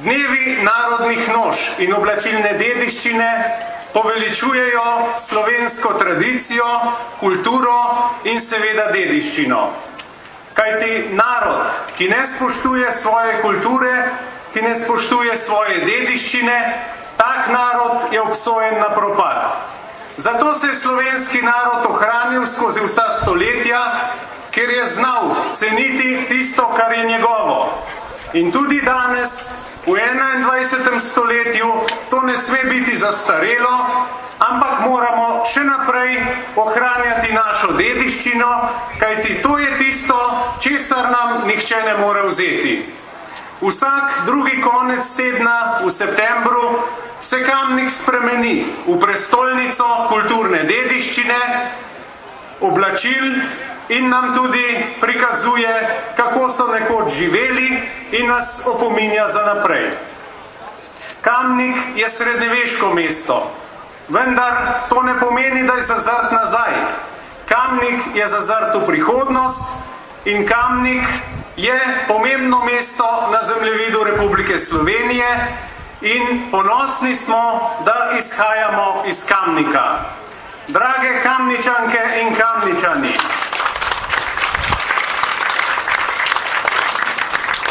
Dnevi narodnih noš in oblačilne dediščine poveličujejo slovensko tradicijo, kulturo in seveda dediščino. Kajti narod, ki ne spoštuje svoje kulture, ki ne spoštuje svoje dediščine, tak narod je obsojen na propad. Zato se je slovenski narod ohranil skozi vsa stoletja, ker je znal ceniti tisto, kar je njegovo. In tudi danes, v 21. stoletju, to ne sme biti zastarelo, ampak moramo še naprej ohranjati našo dediščino, kajti to je tisto, česar nam nihče ne more vzeti. Vsak drugi konec tedna v septembru se Kamnik spremeni v prestolnico kulturne dediščine, oblačil in nam tudi prikazuje, kako so nekoč živeli in nas opominja za naprej. Kamnik je srednjeveško mesto, vendar to ne pomeni, da je zazrt nazaj. Kamnik je zazrt v prihodnost in Kamnik je pomembno mesto na zemljevidu Republike Slovenije in ponosni smo, da izhajamo iz Kamnika. Drage Kamničanke in Kamničani,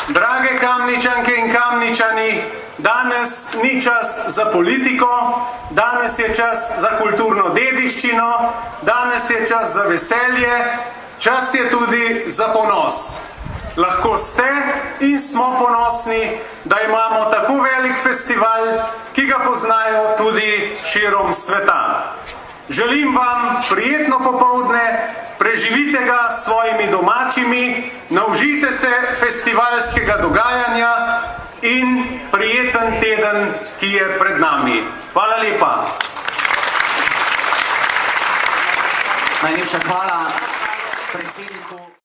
drage Kamničanke in Kamničani, danes ni čas za politiko, danes je čas za kulturno dediščino, danes je čas za veselje, čas je tudi za ponos. Lahko ste in smo ponosni, da imamo tako velik festival, ki ga poznajo tudi širom sveta. Želim vam prijetno popoldne, preživite ga s svojimi domačimi, naužite se festivalskega dogajanja in prijeten teden, ki je pred nami. Hvala lepa. Najlepša hvala predsedniku.